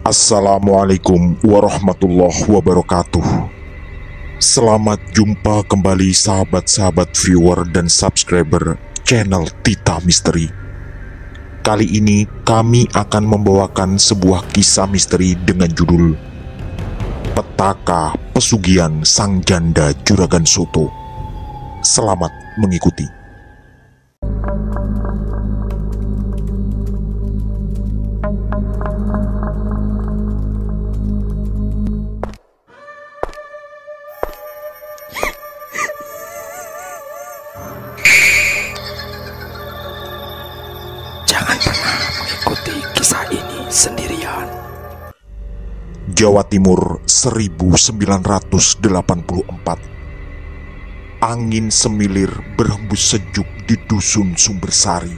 Assalamualaikum warahmatullahi wabarakatuh. Selamat jumpa kembali sahabat-sahabat viewer dan subscriber channel Tita Misteri. Kali ini kami akan membawakan sebuah kisah misteri dengan judul Petaka Pesugihan Sang Janda Juragan Soto. Selamat mengikuti. Jangan pernah mengikuti kisah ini sendirian. Jawa Timur 1984. Angin semilir berhembus sejuk di dusun Sumbersari.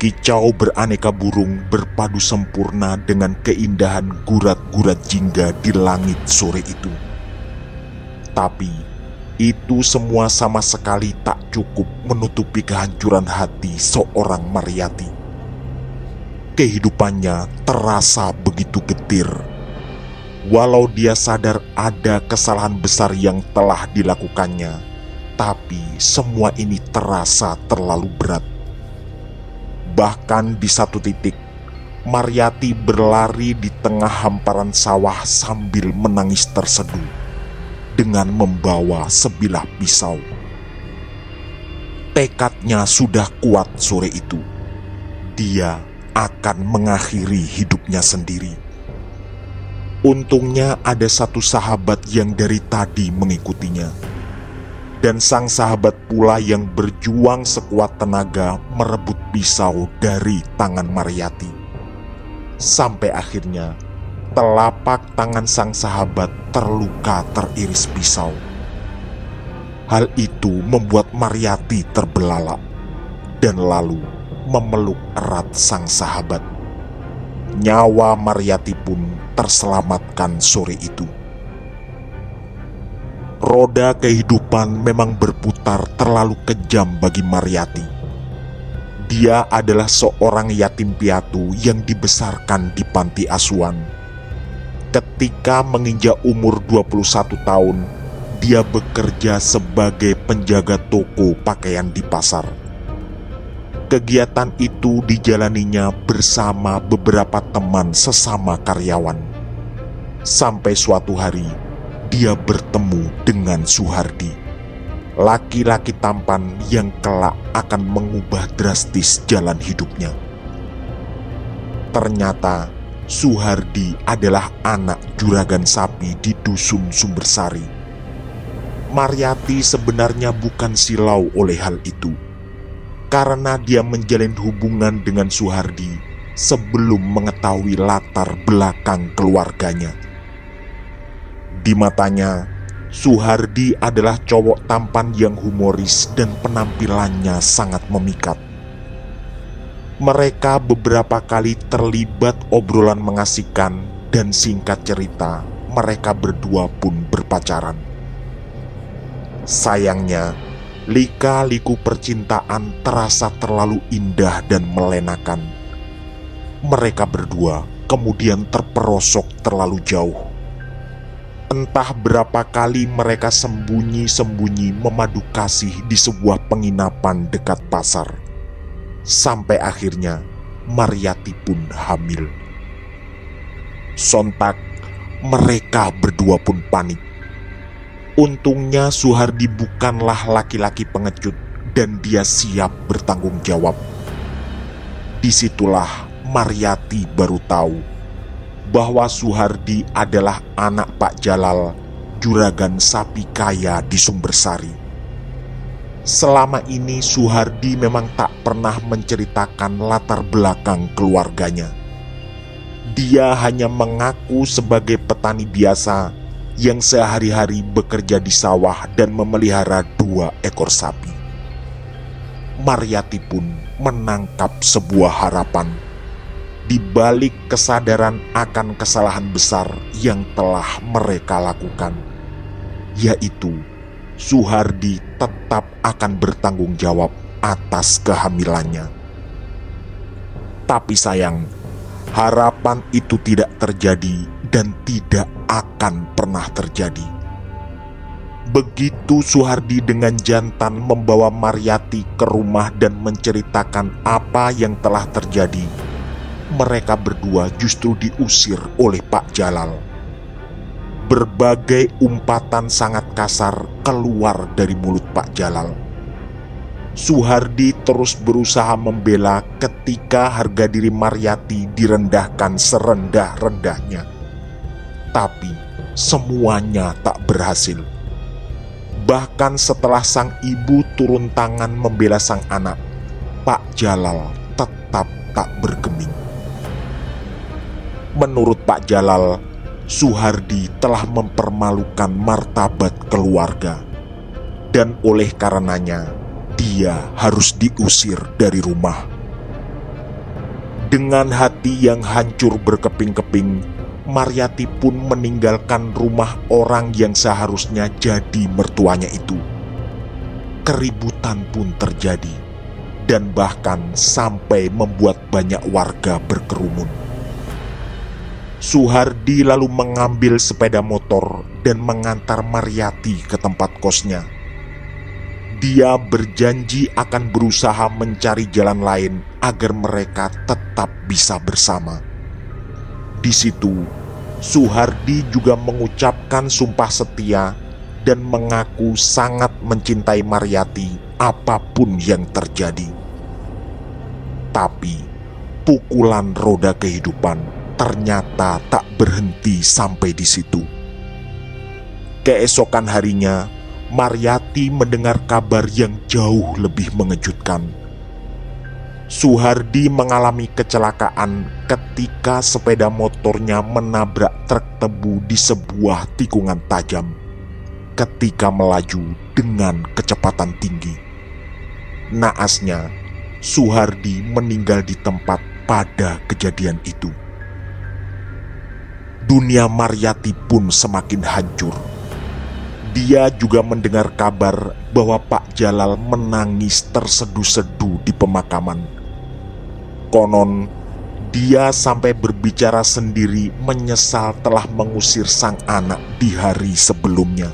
Kicau beraneka burung berpadu sempurna dengan keindahan gurat-gurat jingga di langit sore itu. Tapi itu semua sama sekali tak cukup menutupi kehancuran hati seorang Maryati. Kehidupannya terasa begitu getir. Walau dia sadar ada kesalahan besar yang telah dilakukannya, tapi semua ini terasa terlalu berat. Bahkan di satu titik, Maryati berlari di tengah hamparan sawah sambil menangis terseduh dengan membawa sebilah pisau. Tekadnya sudah kuat sore itu. Dia akan mengakhiri hidupnya sendiri. Untungnya ada satu sahabat yang dari tadi mengikutinya. Dan sang sahabat pula yang berjuang sekuat tenaga merebut pisau dari tangan Maryati. Sampai akhirnya telapak tangan sang sahabat terluka teriris pisau. Hal itu membuat Maryati terbelalak dan lalu memeluk erat sang sahabat. Nyawa Maryati pun terselamatkan sore itu. Roda kehidupan memang berputar terlalu kejam bagi Maryati. Dia adalah seorang yatim piatu yang dibesarkan di panti asuhan. Ketika menginjak umur 21 tahun, dia bekerja sebagai penjaga toko pakaian di pasar. Kegiatan itu dijalaninya bersama beberapa teman sesama karyawan. Sampai suatu hari, dia bertemu dengan Suhardi, laki-laki tampan yang kelak akan mengubah drastis jalan hidupnya. Ternyata Suhardi adalah anak juragan sapi di dusun Sumbersari. Maryati sebenarnya bukan silau oleh hal itu, karena dia menjalin hubungan dengan Suhardi sebelum mengetahui latar belakang keluarganya. Di matanya, Suhardi adalah cowok tampan yang humoris dan penampilannya sangat memikat. Mereka beberapa kali terlibat obrolan mengasihkan dan singkat cerita, mereka berdua pun berpacaran. Sayangnya, lika-liku percintaan terasa terlalu indah dan melenakan. Mereka berdua kemudian terperosok terlalu jauh. Entah berapa kali mereka sembunyi-sembunyi memadu kasih di sebuah penginapan dekat pasar. Sampai akhirnya Maryati pun hamil. Sontak mereka berdua pun panik. Untungnya Suhardi bukanlah laki-laki pengecut dan dia siap bertanggung jawab. Disitulah Maryati baru tahu bahwa Suhardi adalah anak Pak Jalal, juragan sapi kaya di Sumbersari. Selama ini Suhardi memang tak pernah menceritakan latar belakang keluarganya. Dia hanya mengaku sebagai petani biasa yang sehari-hari bekerja di sawah dan memelihara 2 ekor sapi. Maryati pun menangkap sebuah harapan di balik kesadaran akan kesalahan besar yang telah mereka lakukan, yaitu Suhardi tetap akan bertanggung jawab atas kehamilannya. Tapi sayang, Harapan itu tidak terjadi dan tidak akan pernah terjadi. Begitu Suhardi dengan jantan membawa Maryati ke rumah dan menceritakan apa yang telah terjadi, mereka berdua justru diusir oleh Pak Jalal. Berbagai umpatan sangat kasar keluar dari mulut Pak Jalal. Suhardi terus berusaha membela ketika harga diri Maryati direndahkan serendah-rendahnya. Tapi semuanya tak berhasil. Bahkan setelah sang ibu turun tangan membela sang anak, Pak Jalal tetap tak bergeming. Menurut Pak Jalal, Suhardi telah mempermalukan martabat keluarga, dan oleh karenanya dia harus diusir dari rumah. Dengan hati yang hancur berkeping-keping, Maryati pun meninggalkan rumah orang yang seharusnya jadi mertuanya itu. Keributan pun terjadi, dan bahkan sampai membuat banyak warga berkerumun. Suhardi lalu mengambil sepeda motor dan mengantar Maryati ke tempat kosnya. Dia berjanji akan berusaha mencari jalan lain agar mereka tetap bisa bersama. Di situ, Suhardi juga mengucapkan sumpah setia dan mengaku sangat mencintai Maryati apapun yang terjadi. Tapi, pukulan roda kehidupan ternyata tak berhenti sampai di situ. Keesokan harinya, Maryati mendengar kabar yang jauh lebih mengejutkan. Suhardi mengalami kecelakaan ketika sepeda motornya menabrak truk tebu di sebuah tikungan tajam ketika melaju dengan kecepatan tinggi. Naasnya, Suhardi meninggal di tempat pada kejadian itu. Dunia Maryati pun semakin hancur. Dia juga mendengar kabar bahwa Pak Jalal menangis terseduh-seduh di pemakaman. Konon, dia sampai berbicara sendiri menyesal telah mengusir sang anak di hari sebelumnya.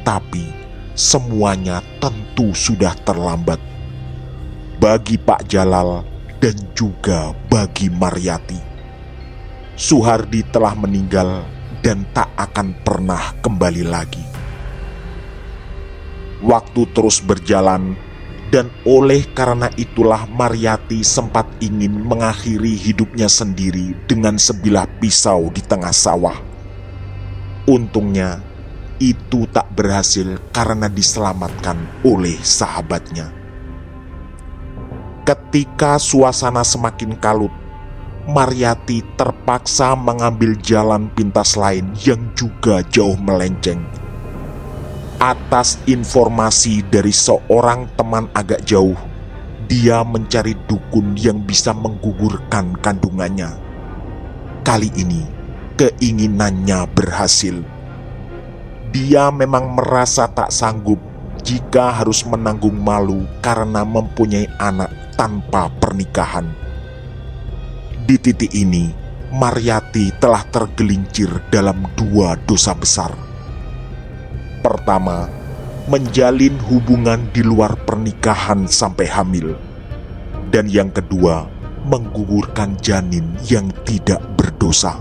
Tapi, semuanya tentu sudah terlambat. Bagi Pak Jalal dan juga bagi Maryati. Suhardi telah meninggal dan tak akan pernah kembali lagi. Waktu terus berjalan, dan oleh karena itulah Maryati sempat ingin mengakhiri hidupnya sendiri dengan sebilah pisau di tengah sawah. Untungnya, itu tak berhasil karena diselamatkan oleh sahabatnya. Ketika suasana semakin kalut, Maryati terpaksa mengambil jalan pintas lain yang juga jauh melenceng. Atas informasi dari seorang teman agak jauh, dia mencari dukun yang bisa menggugurkan kandungannya. Kali ini, keinginannya berhasil. Dia memang merasa tak sanggup jika harus menanggung malu karena mempunyai anak tanpa pernikahan. Di titik ini, Maryati telah tergelincir dalam dua dosa besar. Pertama, menjalin hubungan di luar pernikahan sampai hamil. Dan yang kedua, menggugurkan janin yang tidak berdosa.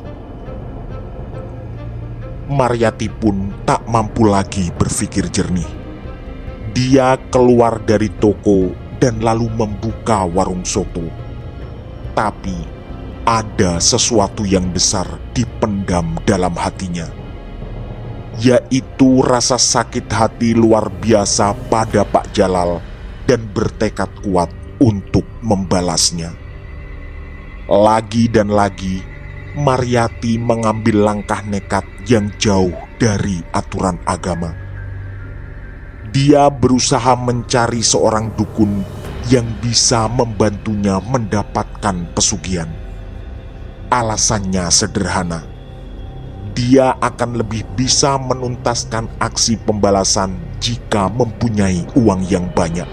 Maryati pun tak mampu lagi berpikir jernih. Dia keluar dari toko dan lalu membuka warung soto. Tapi ada sesuatu yang besar dipendam dalam hatinya, yaitu rasa sakit hati luar biasa pada Pak Jalal dan bertekad kuat untuk membalasnya. Lagi dan lagi, Maryati mengambil langkah nekat yang jauh dari aturan agama. Dia berusaha mencari seorang dukun yang bisa membantunya mendapatkan pesugihan. Alasannya sederhana. Dia akan lebih bisa menuntaskan aksi pembalasan jika mempunyai uang yang banyak.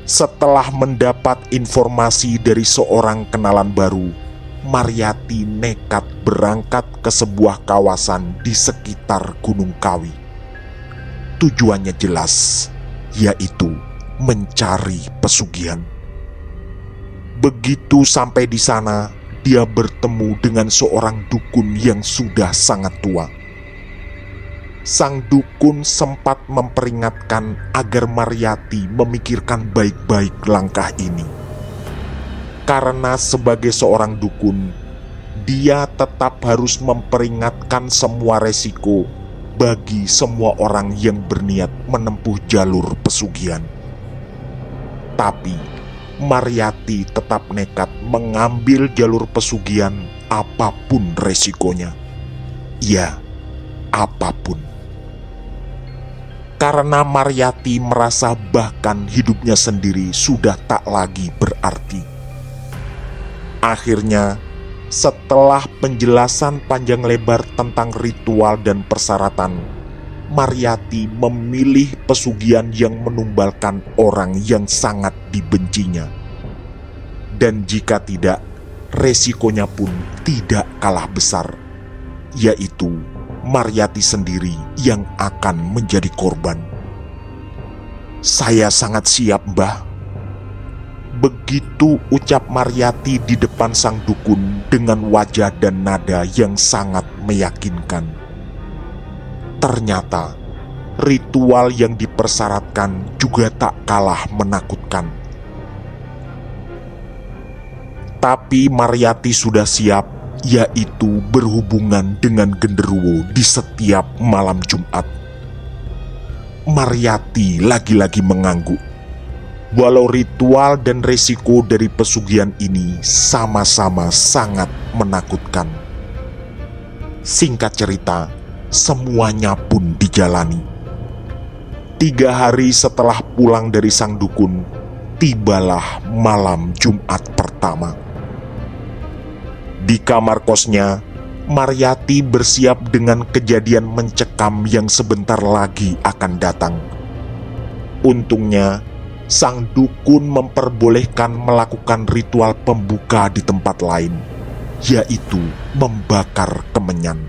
Setelah mendapat informasi dari seorang kenalan baru, Mariyati nekat berangkat ke sebuah kawasan di sekitar Gunung Kawi. Tujuannya jelas, yaitu mencari pesugihan. Begitu sampai di sana, dia bertemu dengan seorang dukun yang sudah sangat tua. Sang dukun sempat memperingatkan agar Mariyati memikirkan baik-baik langkah ini. Karena sebagai seorang dukun, dia tetap harus memperingatkan semua resiko bagi semua orang yang berniat menempuh jalur pesugihan. Tapi Mariyati tetap nekat mengambil jalur pesugihan apapun resikonya. Ya, apapun. Karena Mariyati merasa bahkan hidupnya sendiri sudah tak lagi berarti. Akhirnya, setelah penjelasan panjang lebar tentang ritual dan persyaratan, Mariyati memilih pesugihan yang menumbalkan orang yang sangat dibencinya. Dan jika tidak, resikonya pun tidak kalah besar, yaitu Mariyati sendiri yang akan menjadi korban. "Saya sangat siap, Mbah." Begitu ucap Mariyati di depan sang dukun dengan wajah dan nada yang sangat meyakinkan. Ternyata ritual yang dipersyaratkan juga tak kalah menakutkan. Tapi Mariyati sudah siap, yaitu berhubungan dengan genderuwo di setiap malam Jumat. Mariyati lagi-lagi mengangguk. Walau ritual dan resiko dari pesugihan ini sama-sama sangat menakutkan. Singkat cerita, semuanya pun dijalani. 3 hari setelah pulang dari sang dukun, tibalah malam Jumat pertama. Di kamar kosnya, Mariyati bersiap dengan kejadian mencekam yang sebentar lagi akan datang. Untungnya, sang dukun memperbolehkan melakukan ritual pembuka di tempat lain, yaitu membakar kemenyan.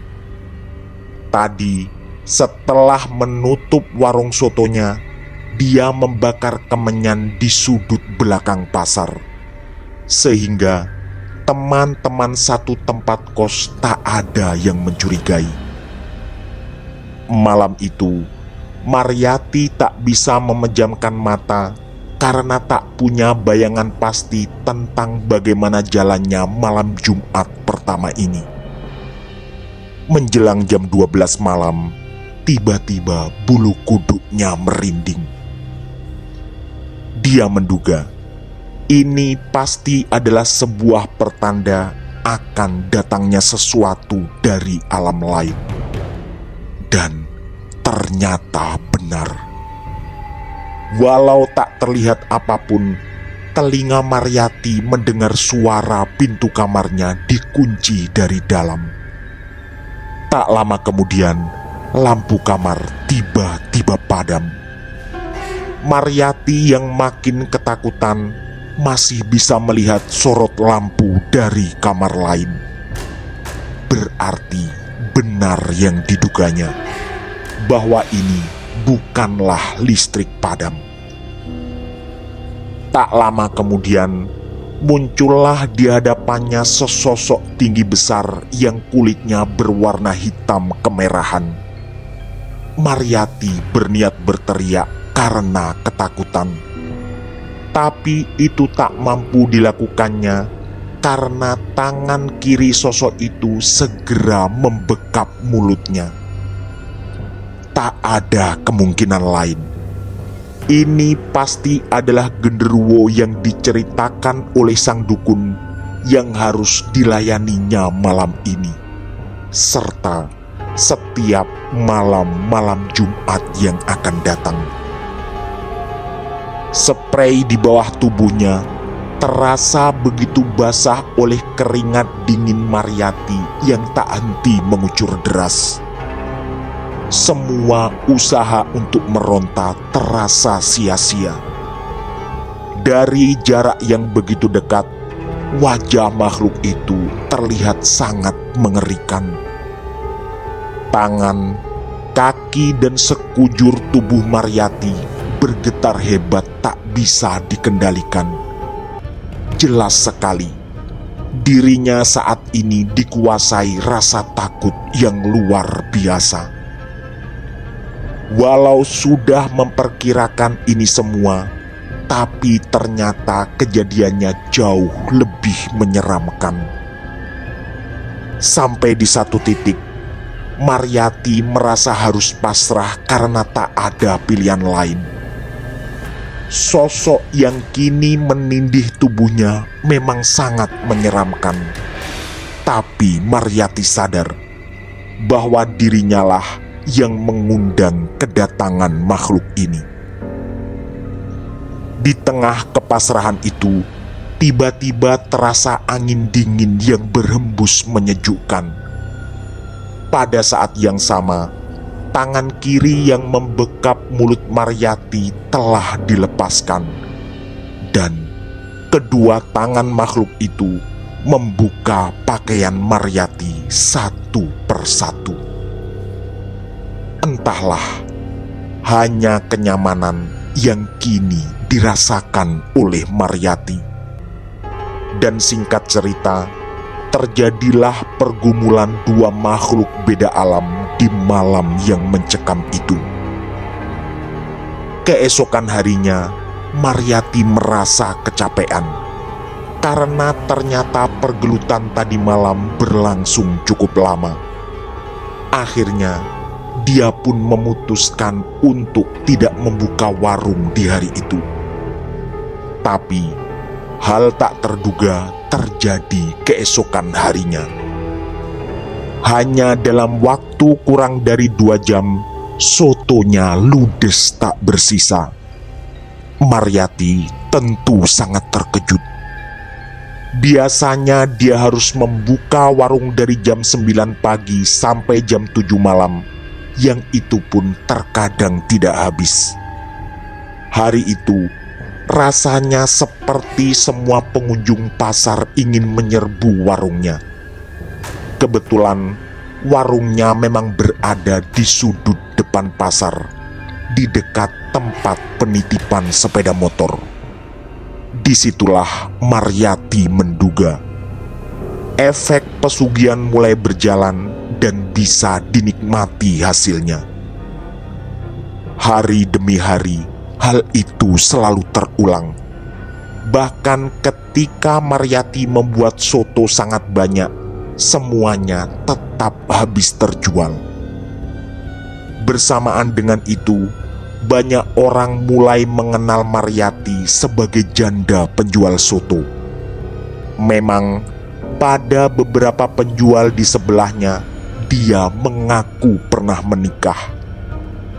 Tadi, setelah menutup warung sotonya, dia membakar kemenyan di sudut belakang pasar, sehingga teman-teman satu tempat kos tak ada yang mencurigai. Malam itu, Mariyati tak bisa memejamkan mata karena tak punya bayangan pasti tentang bagaimana jalannya malam Jumat pertama ini. Menjelang jam 12 malam, tiba-tiba bulu kuduknya merinding. Dia menduga ini pasti adalah sebuah pertanda akan datangnya sesuatu dari alam lain. Dan ternyata benar. Walau tak terlihat apapun, telinga Mariyati mendengar suara pintu kamarnya dikunci dari dalam. Tak lama kemudian, lampu kamar tiba-tiba padam. Mariyati yang makin ketakutan masih bisa melihat sorot lampu dari kamar lain. Berarti benar yang diduganya, bahwa ini bukanlah listrik padam. Tak lama kemudian, muncullah di hadapannya sesosok tinggi besar yang kulitnya berwarna hitam kemerahan. Mariyati berniat berteriak karena ketakutan. Tapi itu tak mampu dilakukannya karena tangan kiri sosok itu segera membekap mulutnya. Tak ada kemungkinan lain. Ini pasti adalah genderuwo yang diceritakan oleh sang dukun yang harus dilayaninya malam ini, serta setiap malam-malam Jumat yang akan datang. Spray di bawah tubuhnya terasa begitu basah oleh keringat dingin Mariyati yang tak henti mengucur deras. Semua usaha untuk meronta terasa sia-sia. Dari jarak yang begitu dekat, wajah makhluk itu terlihat sangat mengerikan. Tangan, kaki, dan sekujur tubuh Mariyati bergetar hebat tak bisa dikendalikan. Jelas sekali, dirinya saat ini dikuasai rasa takut yang luar biasa. Walau sudah memperkirakan ini semua, tapi ternyata kejadiannya jauh lebih menyeramkan. Sampai di satu titik, Mariyati merasa harus pasrah karena tak ada pilihan lain. Sosok yang kini menindih tubuhnya memang sangat menyeramkan. Tapi Mariyati sadar bahwa dirinya lah yang mengundang kedatangan makhluk ini. Di tengah kepasrahan itu, tiba-tiba terasa angin dingin yang berhembus menyejukkan. Pada saat yang sama, tangan kiri yang membekap mulut Mariyati telah dilepaskan, dan kedua tangan makhluk itu membuka pakaian Mariyati satu persatu. Entahlah, hanya kenyamanan yang kini dirasakan oleh Mariyati. Dan singkat cerita, terjadilah pergumulan dua makhluk beda alam di malam yang mencekam itu. Keesokan harinya, Mariyati merasa kecapean karena ternyata pergelutan tadi malam berlangsung cukup lama. Akhirnya, dia pun memutuskan untuk tidak membuka warung di hari itu. Tapi, hal tak terduga terjadi keesokan harinya. Hanya dalam waktu kurang dari 2 jam, sotonya ludes tak bersisa. Mariyati tentu sangat terkejut. Biasanya dia harus membuka warung dari jam 9 pagi sampai jam 7 malam, yang itu pun terkadang tidak habis. Hari itu, rasanya seperti semua pengunjung pasar ingin menyerbu warungnya. Kebetulan, warungnya memang berada di sudut depan pasar, di dekat tempat penitipan sepeda motor. Disitulah Mariyati menduga efek pesugihan mulai berjalan dan bisa dinikmati hasilnya. Hari demi hari, hal itu selalu terulang. Bahkan ketika Mariyati membuat soto sangat banyak, semuanya tetap habis terjual. Bersamaan dengan itu, banyak orang mulai mengenal Mariyati sebagai janda penjual soto. Memang, pada beberapa penjual di sebelahnya, dia mengaku pernah menikah.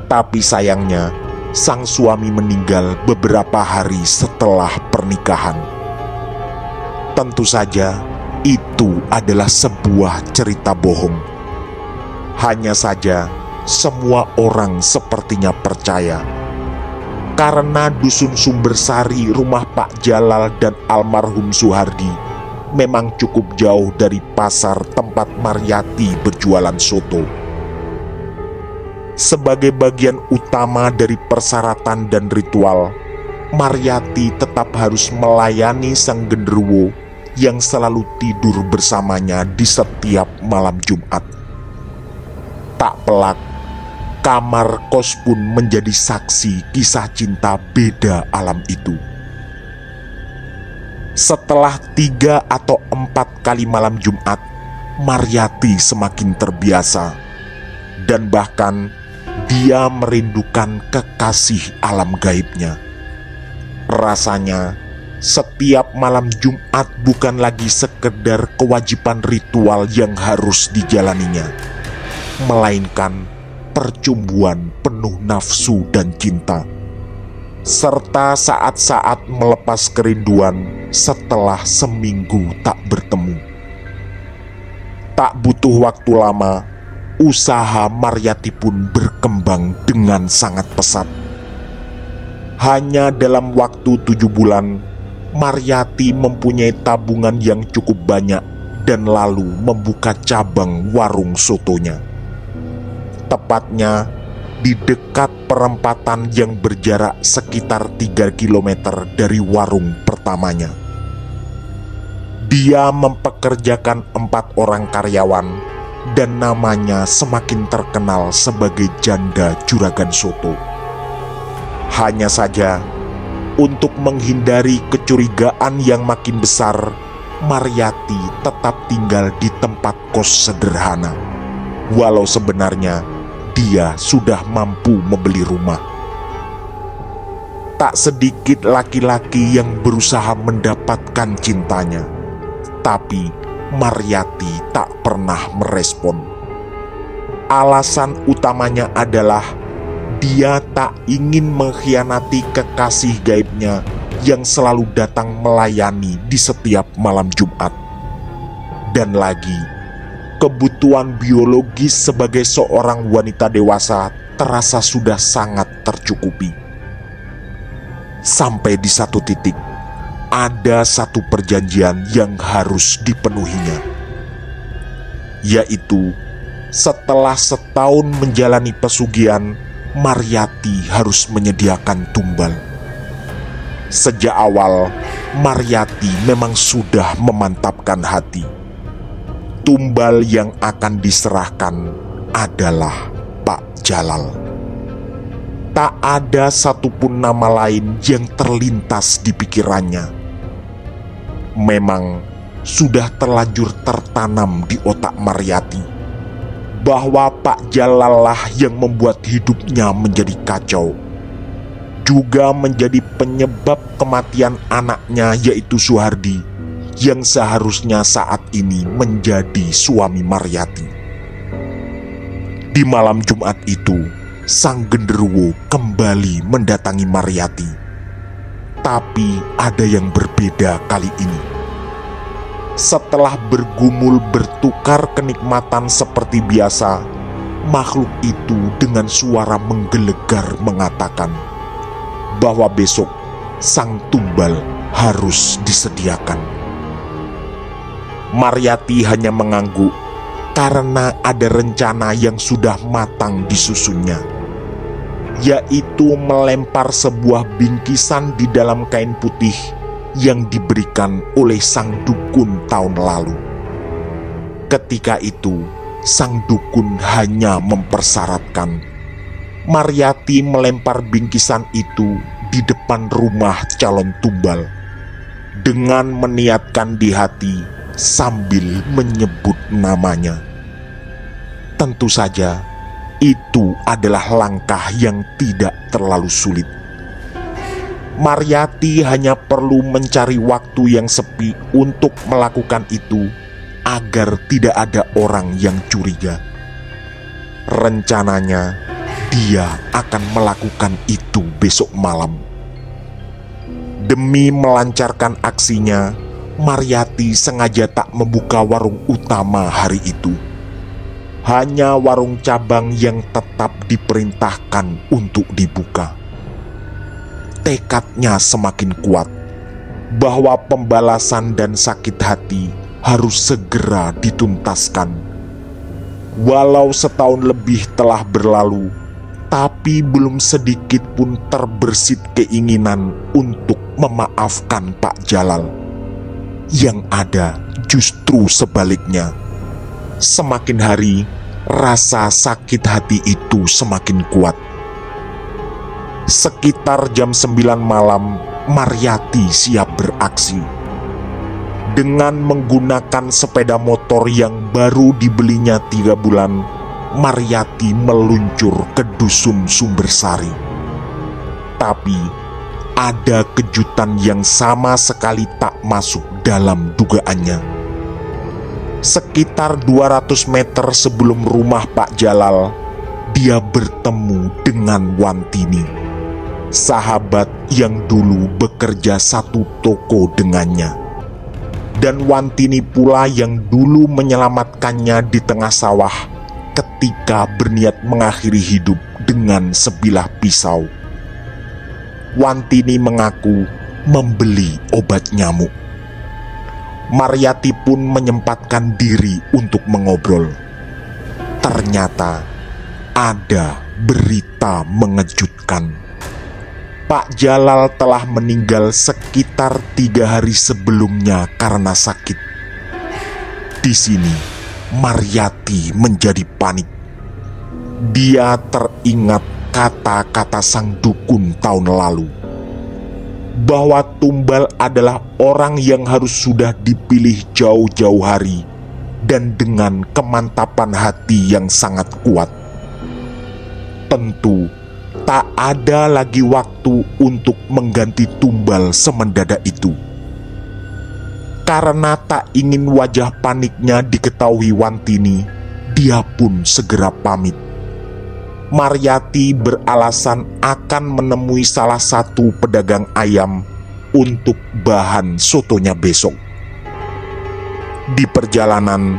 Tapi sayangnya, sang suami meninggal beberapa hari setelah pernikahan. Tentu saja, itu adalah sebuah cerita bohong. Hanya saja, semua orang sepertinya percaya. Karena dusun Sumbersari, rumah Pak Jalal dan almarhum Suhardi memang cukup jauh dari pasar tempat Mariyati berjualan soto. Sebagai bagian utama dari persyaratan dan ritual, Mariyati tetap harus melayani sang genderuwo yang selalu tidur bersamanya di setiap malam Jumat. Tak pelak, kamar kos pun menjadi saksi kisah cinta beda alam itu. Setelah 3 atau 4 kali malam Jumat, Mariyati semakin terbiasa. Dan bahkan dia merindukan kekasih alam gaibnya. Rasanya setiap malam Jumat bukan lagi sekedar kewajiban ritual yang harus dijalaninya, melainkan percumbuan penuh nafsu dan cinta, serta saat-saat melepas kerinduan setelah seminggu tak bertemu. Tak butuh waktu lama, usaha Mariyati pun berkembang dengan sangat pesat. Hanya dalam waktu 7 bulan, Mariyati mempunyai tabungan yang cukup banyak dan lalu membuka cabang warung sotonya. Tepatnya di dekat perempatan yang berjarak sekitar 3 km dari warung pertamanya. Dia mempekerjakan 4 orang karyawan dan namanya semakin terkenal sebagai janda juragan soto. Hanya saja, untuk menghindari kecurigaan yang makin besar, Mariyati tetap tinggal di tempat kos sederhana, walau sebenarnya dia sudah mampu membeli rumah. Tak sedikit laki-laki yang berusaha mendapatkan cintanya, tapi Mariyati tak pernah merespon. Alasan utamanya adalah dia tak ingin mengkhianati kekasih gaibnya yang selalu datang melayani di setiap malam Jumat. Dan lagi, kebutuhan biologis sebagai seorang wanita dewasa terasa sudah sangat tercukupi. Sampai di satu titik, ada satu perjanjian yang harus dipenuhinya, yaitu setelah setahun menjalani pesugihan, Mariyati harus menyediakan tumbal. Sejak awal, Mariyati memang sudah memantapkan hati. Tumbal yang akan diserahkan adalah Pak Jalal. Tak ada satupun nama lain yang terlintas di pikirannya. Memang sudah terlanjur tertanam di otak Mariyati bahwa Pak Jalal lah yang membuat hidupnya menjadi kacau, juga menjadi penyebab kematian anaknya yaitu Suhardi, yang seharusnya saat ini menjadi suami Mariyati. Di malam Jumat itu, sang genderuwo kembali mendatangi Mariyati. Tapi ada yang berbeda kali ini. Setelah bergumul bertukar kenikmatan seperti biasa, makhluk itu dengan suara menggelegar mengatakan bahwa besok sang tumbal harus disediakan. Mariyati hanya mengangguk karena ada rencana yang sudah matang disusunnya, yaitu melempar sebuah bingkisan di dalam kain putih yang diberikan oleh sang dukun tahun lalu. Ketika itu, sang dukun hanya mempersyaratkan Mariyati melempar bingkisan itu di depan rumah calon tumbal dengan meniatkan di hati sambil menyebut namanya. Tentu saja, itu adalah langkah yang tidak terlalu sulit. Mariyati hanya perlu mencari waktu yang sepi untuk melakukan itu agar tidak ada orang yang curiga. Rencananya, dia akan melakukan itu besok malam. Demi melancarkan aksinya, Mariyati sengaja tak membuka warung utama hari itu. Hanya warung cabang yang tetap diperintahkan untuk dibuka. Tekadnya semakin kuat bahwa pembalasan dan sakit hati harus segera dituntaskan. Walau setahun lebih telah berlalu, tapi belum sedikit pun terbersit keinginan untuk memaafkan Pak Jalal. Yang ada justru sebaliknya. Semakin hari, rasa sakit hati itu semakin kuat. Sekitar jam 9 malam, Mariyati siap beraksi. Dengan menggunakan sepeda motor yang baru dibelinya 3 bulan, Mariyati meluncur ke dusun Sumbersari. Tapi ada kejutan yang sama sekali tak masuk dalam dugaannya. Sekitar 200 meter sebelum rumah Pak Jalal, dia bertemu dengan Wantini, sahabat yang dulu bekerja satu toko dengannya. Dan Wantini pula yang dulu menyelamatkannya di tengah sawah ketika berniat mengakhiri hidup dengan sebilah pisau. Wantini mengaku membeli obat nyamuk. Maryati pun menyempatkan diri untuk mengobrol. Ternyata ada berita mengejutkan. Pak Jalal telah meninggal sekitar 3 hari sebelumnya karena sakit. Di sini, Maryati menjadi panik. Dia teringat kata-kata sang dukun tahun lalu, bahwa Tumbal adalah orang yang harus sudah dipilih jauh-jauh hari dan dengan kemantapan hati yang sangat kuat. Tentu tak ada lagi waktu untuk mengganti Tumbal semendadak itu. Karena tak ingin wajah paniknya diketahui Wantini, dia pun segera pamit. Maryati beralasan akan menemui salah satu pedagang ayam untuk bahan sotonya besok. Di perjalanan,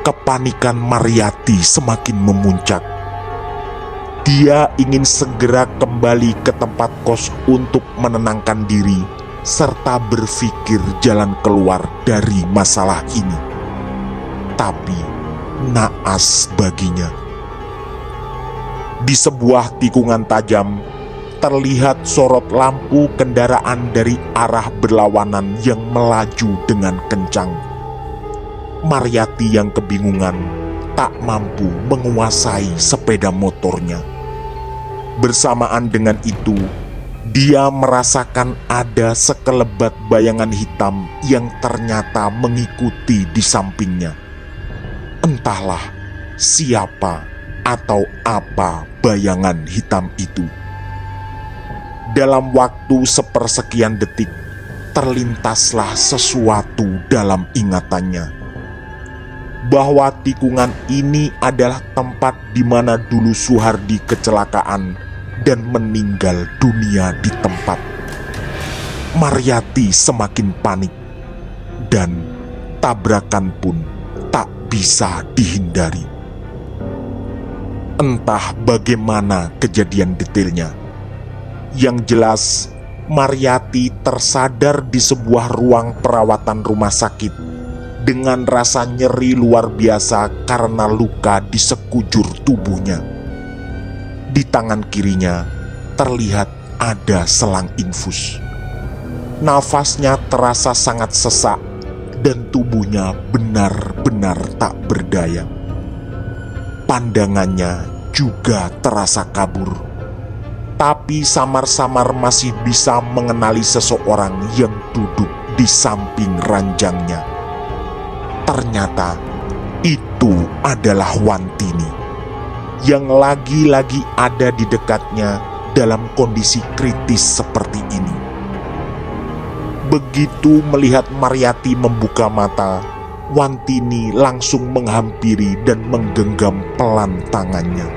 kepanikan Maryati semakin memuncak. Dia ingin segera kembali ke tempat kos untuk menenangkan diri serta berpikir jalan keluar dari masalah ini. Tapi naas baginya. Di sebuah tikungan tajam, terlihat sorot lampu kendaraan dari arah berlawanan yang melaju dengan kencang. Maryati yang kebingungan tak mampu menguasai sepeda motornya. Bersamaan dengan itu, dia merasakan ada sekelebat bayangan hitam yang ternyata mengikuti di sampingnya. Entahlah siapa atau apa bayangan hitam itu. Dalam waktu sepersekian detik, terlintaslah sesuatu dalam ingatannya, bahwa tikungan ini adalah tempat di mana dulu Suhardi kecelakaan dan meninggal dunia di tempat. Maryati semakin panik, dan tabrakan pun tak bisa dihindari. Entah bagaimana kejadian detailnya. Yang jelas, Maryati tersadar di sebuah ruang perawatan rumah sakit dengan rasa nyeri luar biasa karena luka di sekujur tubuhnya. Di tangan kirinya terlihat ada selang infus. Nafasnya terasa sangat sesak dan tubuhnya benar-benar tak berdaya. Pandangannya juga terasa kabur, tapi samar-samar masih bisa mengenali seseorang yang duduk di samping ranjangnya. Ternyata itu adalah Wantini yang lagi-lagi ada di dekatnya dalam kondisi kritis seperti ini. Begitu melihat Maryati membuka mata, Wantini langsung menghampiri dan menggenggam pelan tangannya.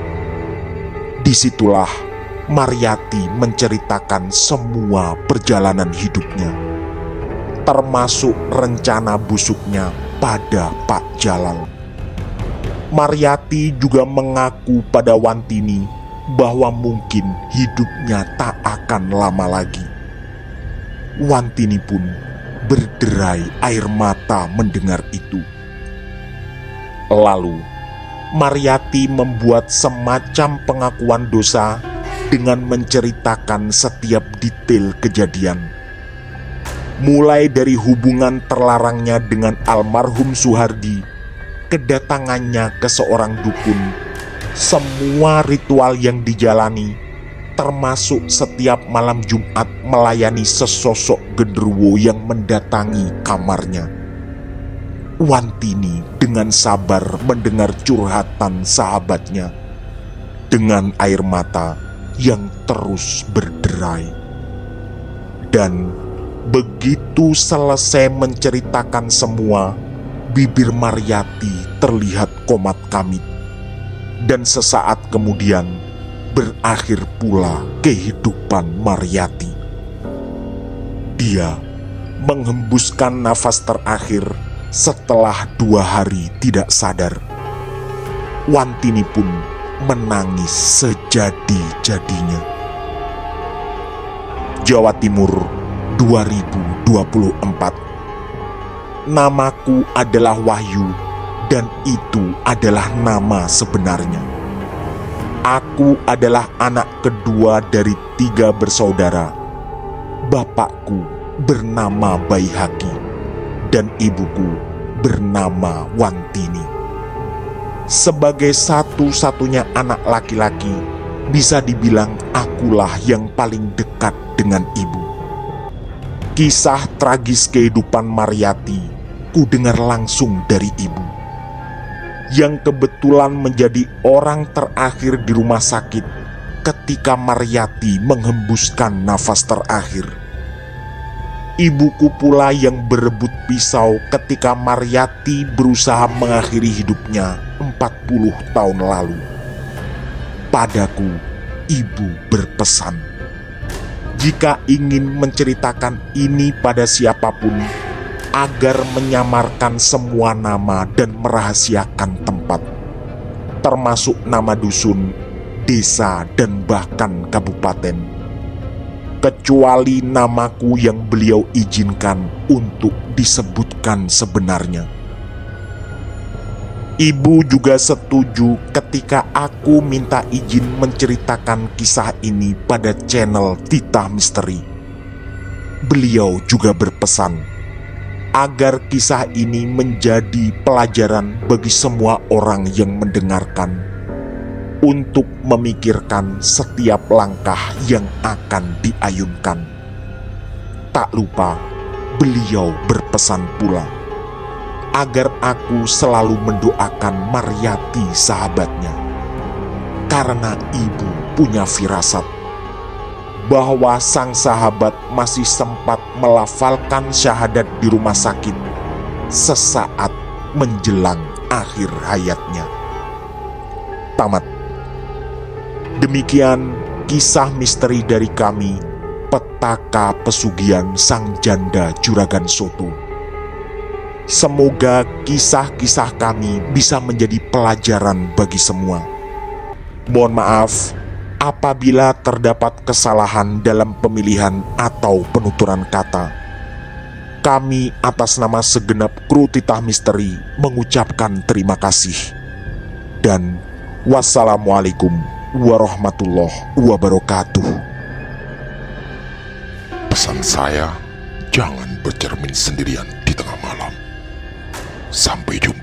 Disitulah Maryati menceritakan semua perjalanan hidupnya, termasuk rencana busuknya pada Pak Jalal. Maryati juga mengaku pada Wantini bahwa mungkin hidupnya tak akan lama lagi. Wantini pun berderai air mata mendengar itu. Lalu Maryati membuat semacam pengakuan dosa dengan menceritakan setiap detail kejadian, mulai dari hubungan terlarangnya dengan almarhum Suhardi, kedatangannya ke seorang dukun, semua ritual yang dijalani, termasuk setiap malam Jumat melayani sesosok genderuwo yang mendatangi kamarnya. Wantini dengan sabar mendengar curhatan sahabatnya dengan air mata yang terus berderai. Dan begitu selesai menceritakan semua, bibir Maryati terlihat komat kamit, dan sesaat kemudian berakhir pula kehidupan Maryati. Dia menghembuskan nafas terakhir setelah 2 hari tidak sadar. Wantini pun menangis sejadi-jadinya. Jawa Timur 2024. Namaku adalah Wahyu dan itu adalah nama sebenarnya. Aku adalah anak kedua dari 3 bersaudara. Bapakku bernama Baihaki dan ibuku bernama Wantini. Sebagai satu-satunya anak laki-laki, bisa dibilang akulah yang paling dekat dengan ibu. Kisah tragis kehidupan Mariyati ku dengar langsung dari ibu, yang kebetulan menjadi orang terakhir di rumah sakit ketika Mariyati menghembuskan nafas terakhir. Ibuku pula yang berebut pisau ketika Mariyati berusaha mengakhiri hidupnya 40 tahun lalu. Padaku, ibu berpesan, jika ingin menceritakan ini pada siapapun, agar menyamarkan semua nama dan merahasiakan tempat, termasuk nama dusun, desa, dan bahkan kabupaten, kecuali namaku yang beliau izinkan untuk disebutkan sebenarnya. Ibu juga setuju ketika aku minta izin menceritakan kisah ini pada channel Titah Misteri. Beliau juga berpesan agar kisah ini menjadi pelajaran bagi semua orang yang mendengarkan untuk memikirkan setiap langkah yang akan diayunkan. Tak lupa, beliau berpesan pula agar aku selalu mendoakan Mariyati sahabatnya, karena ibu punya firasat bahwa sang sahabat masih sempat melafalkan syahadat di rumah sakit sesaat menjelang akhir hayatnya. Tamat. Demikian kisah misteri dari kami, Petaka Pesugihan Sang Janda Juragan Soto. Semoga kisah-kisah kami bisa menjadi pelajaran bagi semua. Mohon maaf apabila terdapat kesalahan dalam pemilihan atau penuturan kata. Kami atas nama segenap kru Titah Misteri mengucapkan terima kasih. Dan wassalamualaikum warahmatullahi wabarakatuh. Pesan saya, jangan bercermin sendirian di tengah malam. Sampai jumpa.